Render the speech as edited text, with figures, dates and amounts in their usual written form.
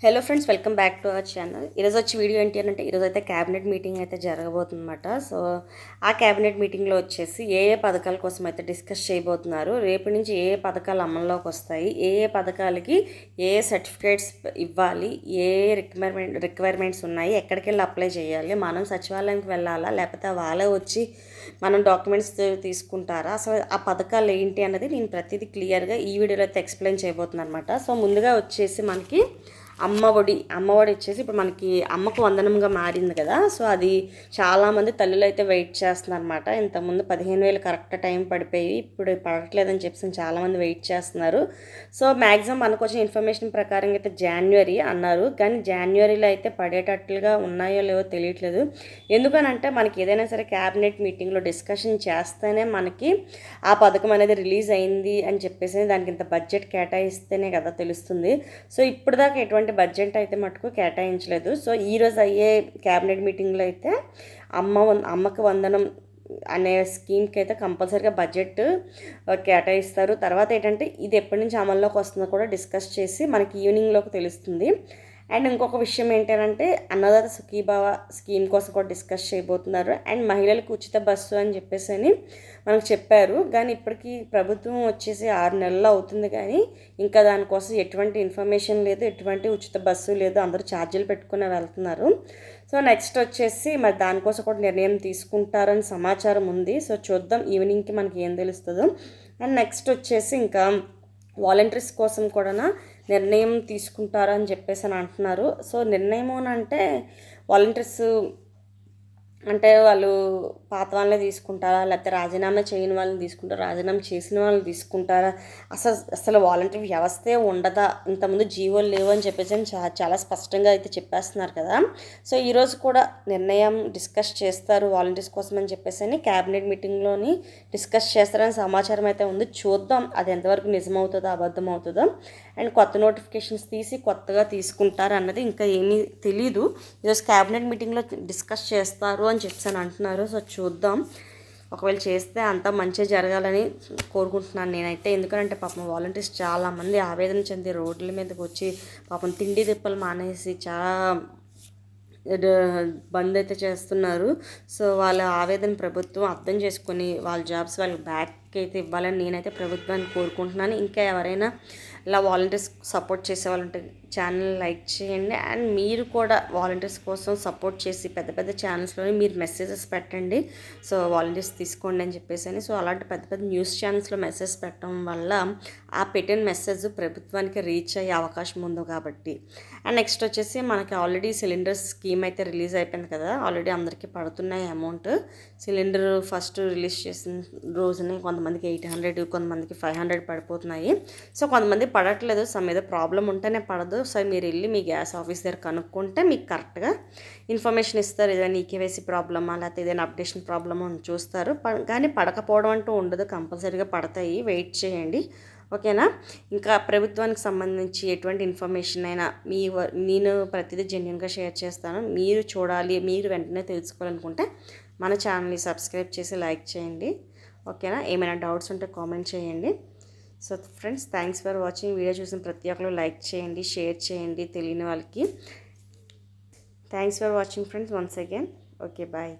Hello friends, welcome back to our channel. ఈరోజు వచ్చి video ఏంటి అంటే ఈరోజు అయితే క్యాబినెట్ మీటింగ్ అయితే జరగబోతుందన్నమాట. సో ఆ క్యాబినెట్ మీటింగ్లో వచ్చేసి ఏ పథకాల కోసం అయితే డిస్కస్ చేయబోతున్నారు, రేపు నుంచి ఏ పథకాలు అమల్లోకి వస్తాయి, ఏ పథకాలకి ఏ సర్టిఫికేట్స్ ఇవ్వాలి, ఏ రిక్వైర్మెంట్స్ ఉన్నాయి, ఎక్కడికి వెళ్ళి అప్లై చేయాలి, మనం సచివాలయంకి వెళ్ళాలా లేకపోతే వాళ్ళే వచ్చి మనం డాక్యుమెంట్స్ తీసుకుంటారా, అసలు ఆ పథకాలు ఏంటి అన్నది నేను ప్రతిదీ క్లియర్గా ఈ వీడియోలో అయితే ఎక్స్ప్లెయిన్ చేయబోతున్నాను అనమాట. సో ముందుగా వచ్చేసి మనకి అమ్మఒడి వచ్చేసి ఇప్పుడు మనకి అమ్మకు వందనంగా మారింది కదా. సో అది చాలామంది తల్లులు అయితే వెయిట్ చేస్తున్నారు అనమాట. ఇంతకుముందు 15,000 కరెక్ట్ టైం పడిపోయి ఇప్పుడు పడట్లేదని చెప్పేసి చాలామంది వెయిట్ చేస్తున్నారు. సో మ్యాక్సిమం మనకు వచ్చిన ఇన్ఫర్మేషన్ ప్రకారం అయితే జనవరి అన్నారు, కానీ జనవరిలో అయితే పడేటట్లుగా ఉన్నాయో లేవో తెలియట్లేదు. ఎందుకనంటే మనకి ఏదైనా సరే క్యాబినెట్ మీటింగ్లో డిస్కషన్ చేస్తేనే మనకి ఆ పథకం అనేది రిలీజ్ అయింది అని చెప్పేసి దానికి ఇంత బడ్జెట్ కేటాయిస్తేనే కదా తెలుస్తుంది. సో ఇప్పుడు దాకా ఎటువంటి బడ్జెట్ అయితే మటుకు కేటాయించలేదు. సో ఈరోజు అయ్యే క్యాబినెట్ మీటింగ్లో అయితే అమ్మకి వందనం అనే స్కీమ్కి అయితే కంపల్సరీగా బడ్జెట్ కేటాయిస్తారు. తర్వాత ఏంటంటే ఇది ఎప్పటి నుంచి అమల్లోకి వస్తుందో కూడా డిస్కస్ చేసి మనకి ఈవినింగ్లోకి తెలుస్తుంది. అండ్ ఇంకొక విషయం ఏంటంటే అన్నదాత సుఖీభావ స్కీమ్ కోసం కూడా డిస్కస్ చేయబోతున్నారు. అండ్ మహిళలకు ఉచిత బస్సు అని చెప్పేసి అని మనకు చెప్పారు, కానీ ఇప్పటికీ ప్రభుత్వం వచ్చేసి 6 నెలలు అవుతుంది, కానీ ఇంకా దానికోసం ఎటువంటి ఇన్ఫర్మేషన్ లేదు, ఎటువంటి ఉచిత బస్సు లేదు, అందరూ ఛార్జీలు పెట్టుకుని వెళ్తున్నారు. సో నెక్స్ట్ వచ్చేసి మరి దానికోసం కూడా నిర్ణయం తీసుకుంటారని సమాచారం ఉంది. సో చూద్దాం ఈవినింగ్కి మనకి ఏం తెలుస్తుందో. అండ్ నెక్స్ట్ వచ్చేసి ఇంకా వాలంటీర్స్ కోసం కూడా నిర్ణయం తీసుకుంటారని చెప్పేసి అని అంటున్నారు. సో నిర్ణయం అంటే వాలంటీర్స్ అంటే వాళ్ళు పాత వాళ్ళని తీసుకుంటారా లేకపోతే రాజీనామా చేయని వాళ్ళని తీసుకుంటారా, రాజీనామా చేసిన వాళ్ళని తీసుకుంటారా, అసలు వాలంటీర్ వ్యవస్థే ఉండదా, ఇంతకుముందు జీవోలు లేవు అని చెప్పేసి చాలా స్పష్టంగా అయితే చెప్పేస్తున్నారు కదా. సో ఈరోజు కూడా నిర్ణయం డిస్కస్ చేస్తారు వాలంటీర్స్ కోసం అని చెప్పేసి అని క్యాబినెట్ మీటింగ్లోని డిస్కస్ చేస్తారని సమాచారం అయితే ఉంది. చూద్దాం అది ఎంతవరకు నిజమవుతుందో అబద్ధం అవుతుందో. అండ్ కొత్త నోటిఫికేషన్స్ తీసి కొత్తగా తీసుకుంటారు అన్నది ఇంకా ఏమీ తెలీదు. ఈరోజు క్యాబినెట్ మీటింగ్లో డిస్కస్ చేస్తారు అని చెప్పేసి అంటున్నారు. సో చూద్దాం, ఒకవేళ చేస్తే అంతా మంచిగా జరగాలని కోరుకుంటున్నాను నేనైతే. ఎందుకంటే పాపం వాలంటీర్స్ చాలామంది ఆవేదన చెంది రోడ్ల మీదకి వచ్చి పాపం తిండి తిప్పలు మానేసి చాలా బంద్ అయితే చేస్తున్నారు. సో వాళ్ళ ఆవేదన ప్రభుత్వం అర్థం చేసుకొని వాళ్ళ జాబ్స్ వాళ్ళకి బ్యాక్ అయితే ఇవ్వాలని నేనైతే ప్రభుత్వాన్ని కోరుకుంటున్నాను. ఇంకా ఎవరైనా ఇలా వాలంటీర్స్ సపోర్ట్ చేసే వాళ్ళు ఉంటే ఛానల్ లైక్ చేయండి. అండ్ మీరు కూడా వాలంటీర్స్ కోసం సపోర్ట్ చేసి పెద్ద పెద్ద ఛానల్స్లోనే మీరు మెసేజెస్ పెట్టండి. సో వాలంటీర్స్ తీసుకోండి అని చెప్పేసి అని. సో అలాంటి పెద్ద పెద్ద న్యూస్ ఛానల్స్లో మెసేజ్ పెట్టడం వల్ల ఆ పెట్టిన మెసేజ్ ప్రభుత్వానికి రీచ్ అయ్యే అవకాశం ఉంది కాబట్టి. అండ్ నెక్స్ట్ వచ్చేసి మనకి ఆల్రెడీ సిలిండర్ స్కీమ్ అయితే రిలీజ్ అయిపోయింది కదా. ఆల్రెడీ అందరికీ పడుతున్నాయి అమౌంట్. సిలిండర్ ఫస్ట్ రిలీజ్ చేసిన రోజునే కొంతమందికి 800, కొంతమందికి 500 పడిపోతున్నాయి. సో కొంతమంది పడట్లేదు, ఏదో ప్రాబ్లం ఉంటేనే పడదు. సో మీరు వెళ్ళి మీ గ్యాస్ ఆఫీస్ దగ్గర కనుక్కుంటే మీకు కరెక్ట్గా ఇన్ఫర్మేషన్ ఇస్తారు. ఏదైనా ఈకేవైసీ ప్రాబ్లమా లేకపోతే ఏదైనా అప్డేషన్ ప్రాబ్లమా అని చూస్తారు. కానీ పడకపోవడం అంటూ ఉండదు, కంపల్సరీగా పడతాయి. వెయిట్ చేయండి, ఓకేనా. ఇంకా ప్రభుత్వానికి సంబంధించి ఎటువంటి ఇన్ఫర్మేషన్ అయినా నేను ప్రతిదీ జెన్యున్గా షేర్ చేస్తాను. మీరు చూడాలి, మీరు వెంటనే తెలుసుకోవాలనుకుంటే మన ఛానల్ని సబ్స్క్రైబ్ చేసి లైక్ చేయండి, ఓకేనా. ఏమైనా డౌట్స్ ఉంటే కామెంట్ చేయండి. So friends, thanks for watching. Video చూసిన ప్రతి ఒక్కరు లైక్ చేయండి, షేర్ చేయండి తెలియని వాళ్ళకి. Thanks for watching friends once again. Okay, bye.